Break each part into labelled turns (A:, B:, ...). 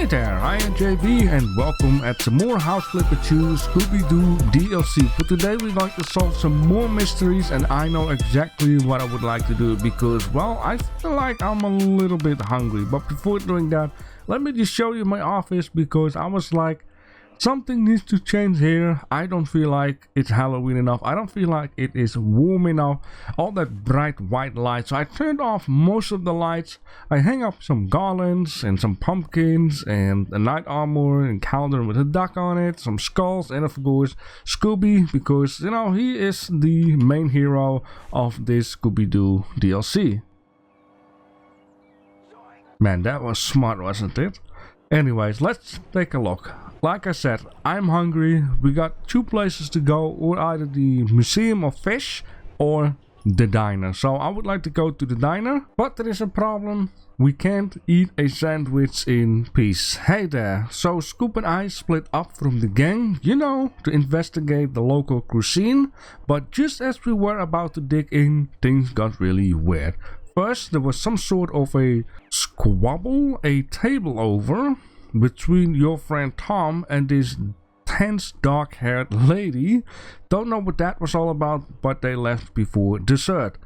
A: Hey there, I am JB and welcome at some more House Flipper 2 Scooby Doo DLC. For today we're going to solve some more mysteries, and I know exactly what I would like to do because, well, I feel like I'm a little bit hungry. But before doing that, let me just show you my office because I was like, something needs to change here. I don't feel like it's Halloween enough. I don't feel like it is warm enough. All that bright white light. So I turned off most of the lights. I hang up some garlands and some pumpkins and a knight armor and calendar with a duck on it. Some skulls and of course Scooby, because you know he is the main hero of this Scooby Doo DLC. Man, that was smart, wasn't it? Anyways, let's take a look. Like I said, I'm hungry. We got two places to go, or either the Museum of Fish or the diner. So I would like to go to the diner, but there is a problem. We can't eat a sandwich in peace. Hey there. So Scoop and I split up from the gang, you know, to investigate the local cuisine. But just as we were about to dig in, things got really weird. First, there was some sort of a squabble, a table over between your friend Tom and this tense dark-haired lady. Don't know what that was all about, but they left before dessert.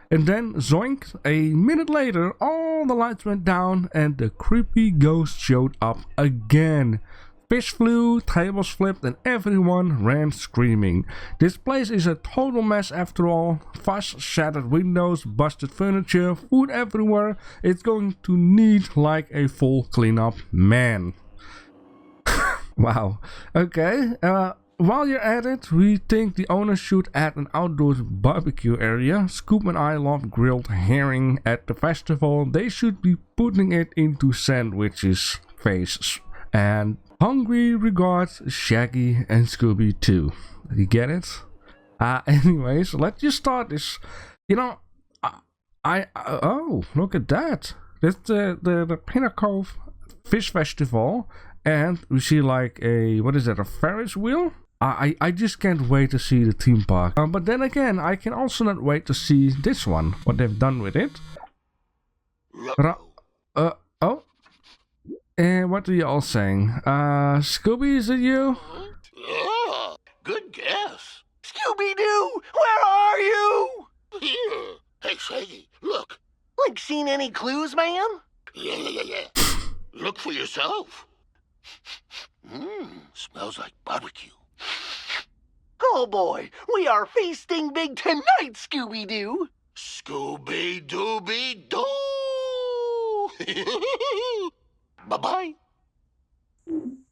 A: And then zoink, a minute later all the lights went down and the creepy ghost showed up again. Fish flew, tables flipped, and everyone ran screaming. This place is a total mess after all. Fuss, shattered windows, busted furniture, food everywhere. It's going to need like a full cleanup, man. Wow. Okay, while you're at it, we think the owner should add an outdoor barbecue area. Scoop and I love grilled herring at the festival. They should be putting it into sandwiches face. And hungry regards, Shaggy and Scooby too. You get it? Anyways, let's just start this. You know, oh, look at that. That's the Pinnacle Fish Festival. And we see like a, what is that, a Ferris wheel? I just can't wait to see the theme park. But then again, I can also not wait to see this one, what they've done with it. Oh. And what are you all saying? Scooby, is it you?
B: Yeah, good guess. Scooby-Doo, where are you? Here. Hey, Shaggy, look. Like, seen any clues, man? Yeah. Look for yourself. Smells like barbecue. Oh boy, we are feasting big tonight, Scooby-Doo. Scooby-Dooby-Doo. Bye-bye.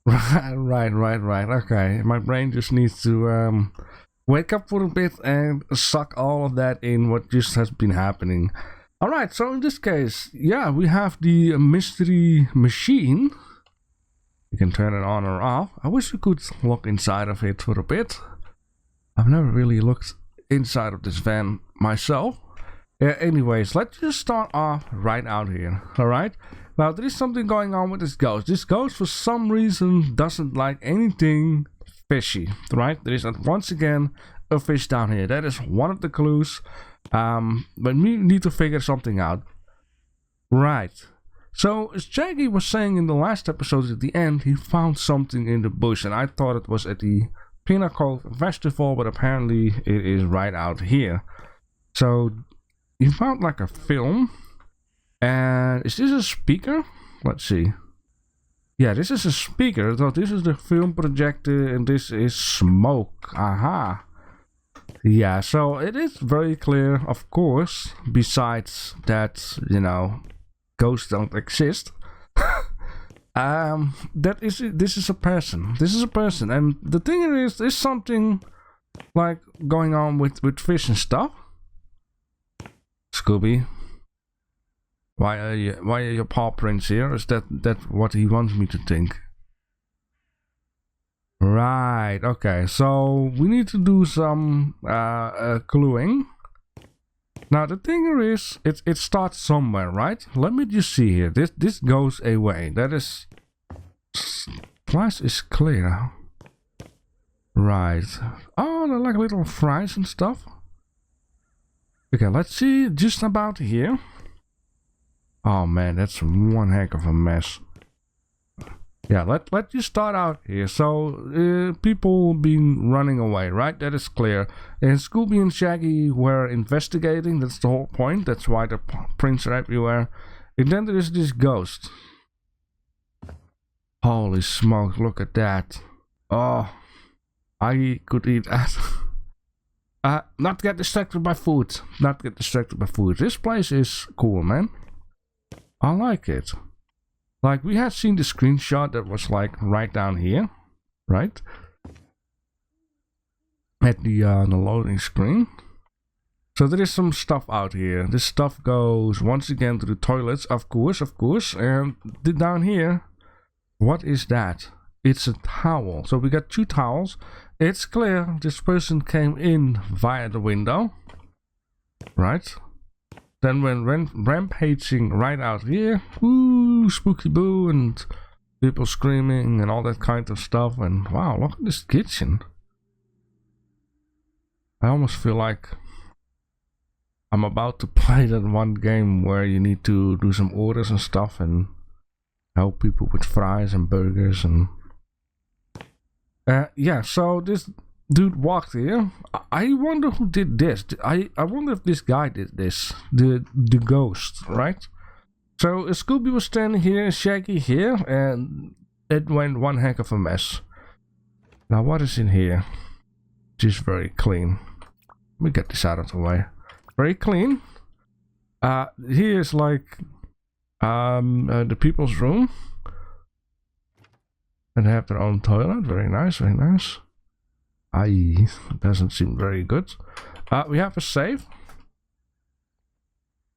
A: Right. Okay, my brain just needs to wake up for a bit and suck all of that in what just has been happening. Alright, so in this case, yeah, we have the mystery machine. You can turn it on or off. I wish we could look inside of it for a bit. I've never really looked inside of this van myself. Anyways, let's just start off right out here. Alright? Now, there is something going on with this ghost. This ghost, for some reason, doesn't like anything fishy, right? There is, once again, a fish down here. That is one of the clues. But we need to figure something out. Right. So, as Shaggy was saying in the last episode at the end, he found something in the bush. And I thought it was at the Pinnacle Festival, but apparently it is right out here. So, he found like a film. And is this a speaker? Let's see. Yeah, this is a speaker. So this is the film projector and this is smoke. Aha. Yeah, so it is very clear, of course, besides that, you know, ghosts don't exist. This is a person. This is a person. And the thing is, there's something like going on with fish and stuff. Scooby. Why are your paw prints here? Is that what he wants me to think? Right, okay, so we need to do some cluing. Now the thing is, it starts somewhere, right? Let me just see here. This goes away. That is, price is clear. Right. Oh, they're like little fries and stuff. Okay, let's see just about here. Oh man, that's one heck of a mess. Yeah, let you start out here. So people been running away, right? That is clear. And Scooby and Shaggy were investigating. That's the whole point. That's why the prints are everywhere. And then there is this ghost. Holy smokes, look at that. Oh, I could eat that. Not get distracted by food. Not get distracted by food. This place is cool, man. I like it. Like, we had seen the screenshot that was like right down here, right? At the loading screen. So there is some stuff out here. This stuff goes once again to the toilets, of course. And down here, what is that? It's a towel. So we got 2 towels. It's clear this person came in via the window, right? Then when rampaging right out here, ooh, spooky boo, and people screaming and all that kind of stuff. And wow, look at this kitchen. I almost feel like I'm about to play that one game where you need to do some orders and stuff and help people with fries and burgers and... yeah, so this dude walked here. I wonder who did this. I wonder if this guy did this. The ghost, right? So Scooby was standing here, Shaggy here, and it went one heck of a mess. Now what is in here? Just very clean. Let me get this out of the way. Very clean. Here's like the people's room. And they have their own toilet. Very nice, very nice. Doesn't seem very good. We have a safe.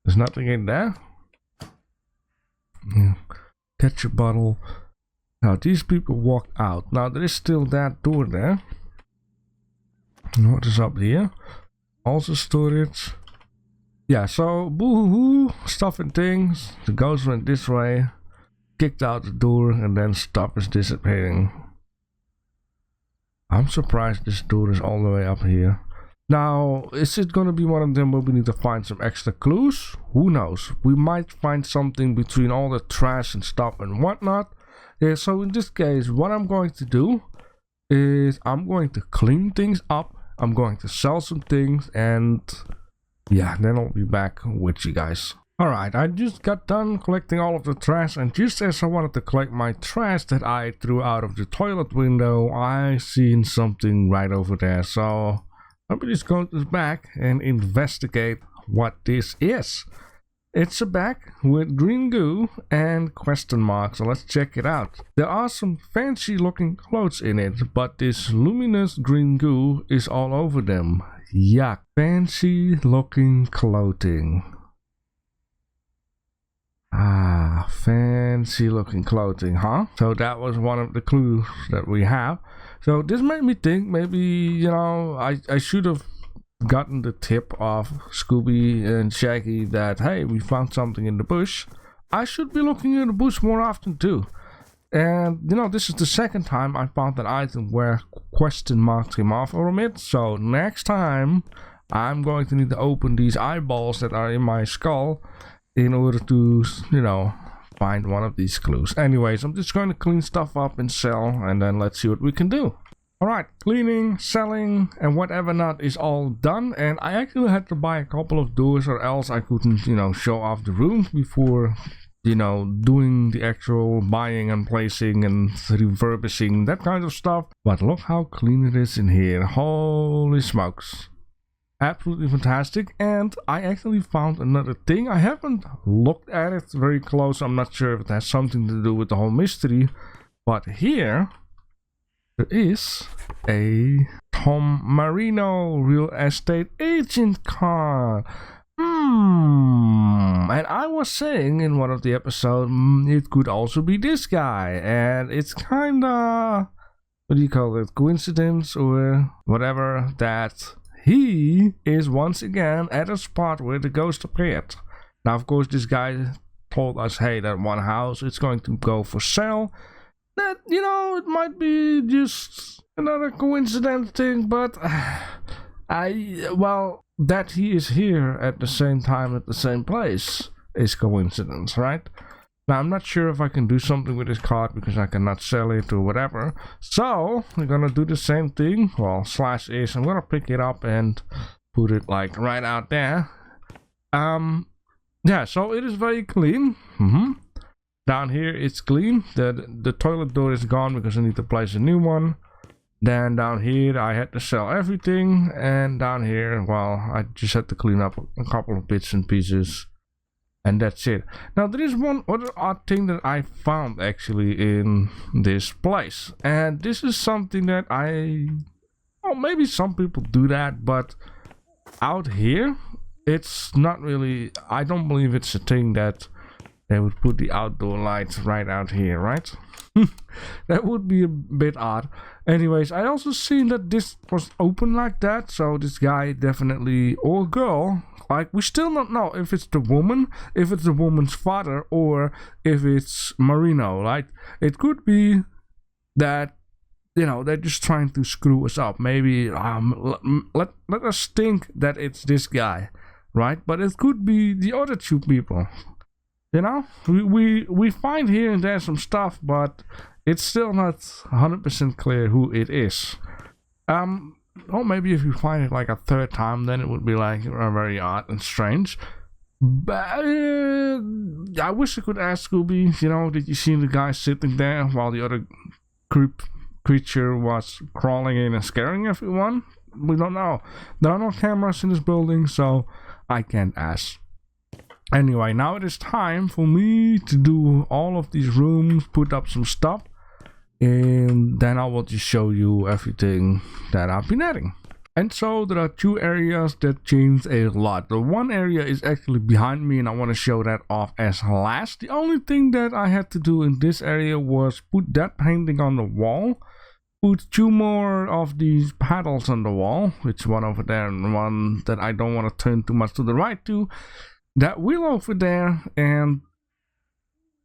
A: There's nothing in there. Yeah. Ketchup bottle. Now these people walk out. Now there is still that door there. What is up here? Also storage. Yeah, so boo-hoo, stuff and things. The ghost went this way. Kicked out the door and then stuff is disappearing. I'm surprised this door is all the way up here. Now, is it gonna be one of them where we need to find some extra clues? Who knows? We might find something between all the trash and stuff and whatnot. Yeah, so in this case, what I'm going to do is I'm going to clean things up. I'm going to sell some things and yeah, then I'll be back with you guys. Alright, I just got done collecting all of the trash, and just as I wanted to collect my trash that I threw out of the toilet window, I seen something right over there. So let me just go to the back and investigate what this is. It's a bag with green goo and question marks, so let's check it out. There are some fancy looking clothes in it, but this luminous green goo is all over them. Yuck. Fancy looking clothing. Ah, fancy looking clothing, huh? So that was one of the clues that we have. So this made me think maybe, you know, I should have gotten the tip of Scooby and Shaggy that, hey, we found something in the bush. I should be looking in the bush more often too. And, you know, this is the second time I found an item where question marks came off from it. So next time, I'm going to need to open these eyeballs that are in my skull in order to, you know, find one of these clues. Anyways, I'm just going to clean stuff up and sell, and then let's see what we can do. Alright, cleaning, selling, and whatever not is all done, and I actually had to buy a couple of doors or else I couldn't, you know, show off the room before, you know, doing the actual buying and placing and refurbishing, that kind of stuff. But look how clean it is in here. Holy smokes. Absolutely fantastic. And I actually found another thing. I haven't looked at it very close. I'm not sure if it has something to do with the whole mystery. But here there is a Tom Marino real estate agent card. And I was saying in one of the episodes, it could also be this guy. And it's kinda, what do you call it, coincidence or whatever, that he is once again at a spot where the ghost appeared. Now, of course, this guy told us, hey, that one house is going to go for sale. That, you know, it might be just another coincidence thing, but well, that he is here at the same time at the same place is coincidence, right? Now I'm not sure if I can do something with this card because I cannot sell it or whatever. So we're gonna do the same thing. Well, slash is, I'm gonna pick it up and put it like right out there. Yeah, so it is very clean. Down here it's clean. The toilet door is gone because I need to place a new one. Then down here I had to sell everything, and down here, well, I just had to clean up a couple of bits and pieces, and that's it. Now there is one other odd thing that I found actually in this place, and this is something that well, maybe some people do that, but out here it's not really, I don't believe it's a thing that they would put the outdoor lights right out here, right? That would be a bit odd. Anyways, I also seen that this was open like that, so this guy definitely, or girl, like, we still don't know if it's the woman, if it's the woman's father, or if it's Marino. Like, it could be that, you know, they're just trying to screw us up. Maybe let us think that it's this guy, right? But it could be the other two people. You know, we find here and there some stuff, but it's still not 100% clear who it is. Or maybe if you find it like a third time, then it would be like very odd and strange. But I wish I could ask Scooby, you know, did you see the guy sitting there while the other creature was crawling in and scaring everyone? We don't know. There are no cameras in this building, so I can't ask. Anyway, now it is time for me to do all of these rooms, put up some stuff, and then I will just show you everything that I've been adding. And so there are two areas that change a lot. The one area is actually behind me, and I want to show that off as last. The only thing that I had to do in this area was put that painting on the wall, put two more of these paddles on the wall, which one over there and one that I don't want to turn too much to the right to. That wheel over there, and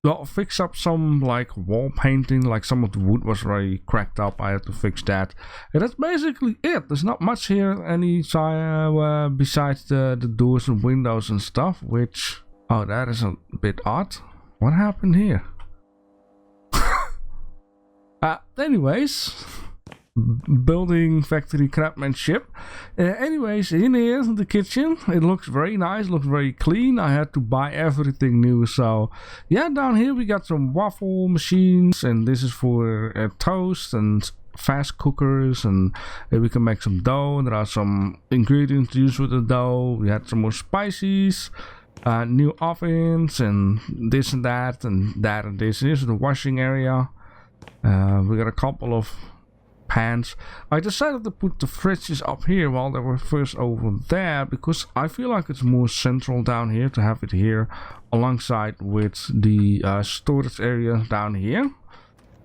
A: well, fix up some like wall painting, like some of the wood was very cracked up. I had to fix that, and that's basically it. There's not much here any besides the doors and windows and stuff, which, oh, that is a bit odd. What happened here? Anyways, building factory craftsmanship. Anyways, in here, the kitchen, it looks very nice, looks very clean. I had to buy everything new, so yeah. Down here we got some waffle machines, and this is for toast and fast cookers, and we can make some dough. There are some ingredients to use with the dough. We had some more spices, new ovens, and this and that and that and this. Here's the washing area. We got a couple of pans. I decided to put the fridges up here while they were first over there, because I feel like it's more central down here to have it here alongside with the storage area down here.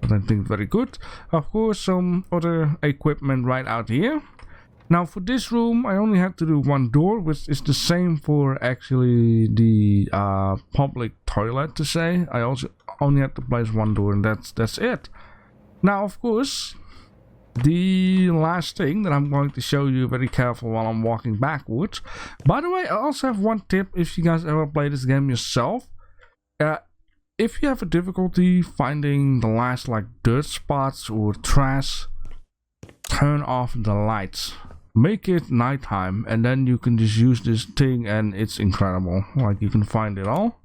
A: But I think very good. Of course, some other equipment right out here. Now for this room I only had to do one door, which is the same for actually the public toilet to say. I also only had to place one door, and that's it. Now of course, the last thing that I'm going to show you, very careful while I'm walking backwards. By the way, I also have one tip if you guys ever play this game yourself. If you have a difficulty finding the last like dirt spots or trash, turn off the lights. Make it nighttime, and then you can just use this thing and it's incredible. Like, you can find it all.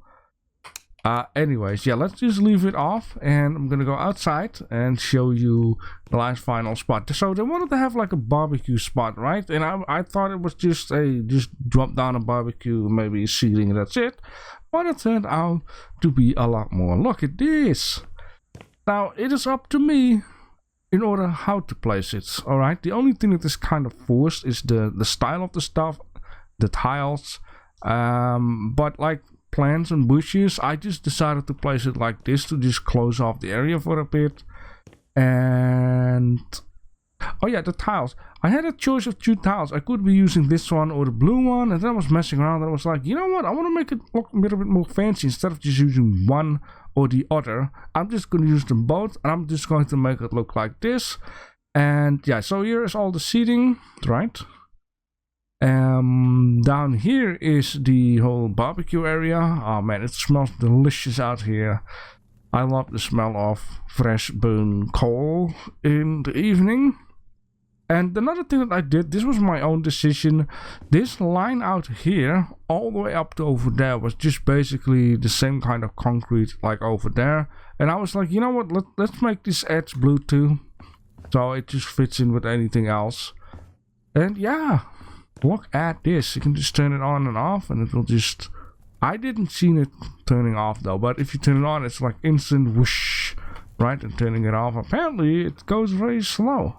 A: Anyways, yeah, let's just leave it off, and I'm gonna go outside and show you the last final spot. So they wanted to have like a barbecue spot, right? And I thought it was just drop down a barbecue, maybe seating, that's it. But it turned out to be a lot more. Look at this. Now it is up to me in order how to place it. All right, the only thing that is kind of forced is the style of the stuff, the tiles, but like plants and bushes, I just decided to place it like this to just close off the area for a bit. And oh yeah, the tiles, I had a choice of two tiles. I could be using this one or the blue one, and then I was messing around and I was like, you know what, I want to make it look a little bit more fancy. Instead of just using one or the other, I'm just going to use them both, and I'm just going to make it look like this. And yeah, so here is all the seating, right? Down here is the whole barbecue area. Oh man, it smells delicious out here. I love the smell of fresh burned coal in the evening. And another thing that I did, this was my own decision. This line out here, all the way up to over there, was just basically the same kind of concrete like over there. And I was like, you know what, let's make this edge blue too. So it just fits in with anything else. And yeah, look at this. You can just turn it on and off and it will just... I didn't see it turning off though, but if you turn it on, it's like instant whoosh, right? And turning it off, apparently it goes very slow.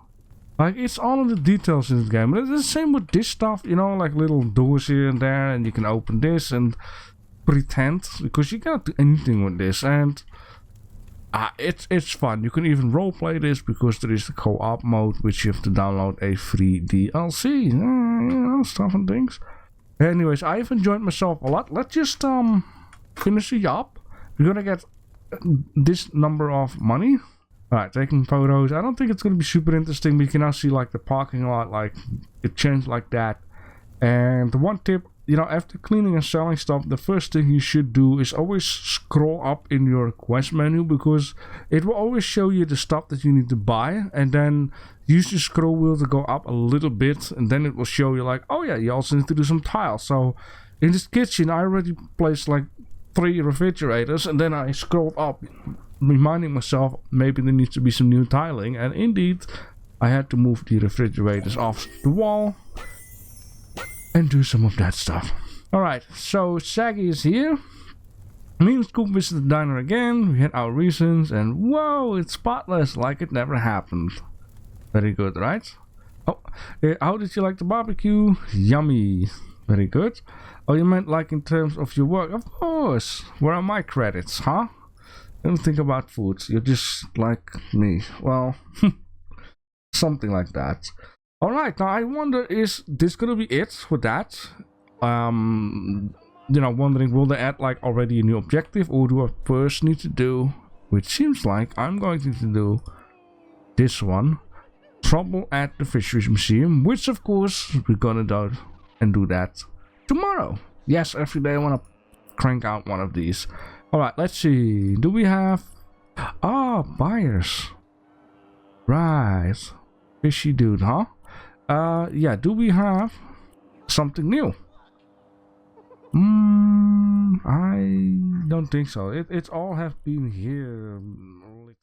A: Like, it's all of the details in this game. But it's the same with this stuff, you know, like little doors here and there, and you can open this and pretend, because you cannot do anything with this. And it's fun. You can even roleplay this because there is the co-op mode, which you have to download a free DLC, you know, stuff and things. Anyways, I've enjoyed myself a lot. Let's just finish the job. We're gonna get this number of money. Alright, taking photos. I don't think it's going to be super interesting, but you can now see like the parking lot, like it changed like that. And the one tip, you know, after cleaning and selling stuff, the first thing you should do is always scroll up in your quest menu, because it will always show you the stuff that you need to buy, and then use the scroll wheel to go up a little bit, and then it will show you like, oh yeah, you also need to do some tiles. So in this kitchen, I already placed like 3 refrigerators, and then I scrolled up, reminding myself maybe there needs to be some new tiling, and indeed I had to move the refrigerators off the wall and do some of that stuff. Alright, so Saggy is here. Me and Scoop visited the diner again. We had our reasons, and whoa, it's spotless like it never happened. Very good, right? Oh, how did you like the barbecue? Yummy. Very good. Oh, you meant like in terms of your work? Of course. Where are my credits, huh? Don't think about food. You're just like me. Well, something like that. Alright, now I wonder, is this gonna be it with that? You know, wondering, will they add like already a new objective, or do I first need to do, which seems like I'm going to do this one, Trouble at the Fisheries Museum, which of course we're gonna do that tomorrow. Yes, every day I want to crank out one of these. Alright, let's see. Do we have... buyers. Right. Fishy dude, huh? Yeah, do we have something new? I don't think so. It's all have been here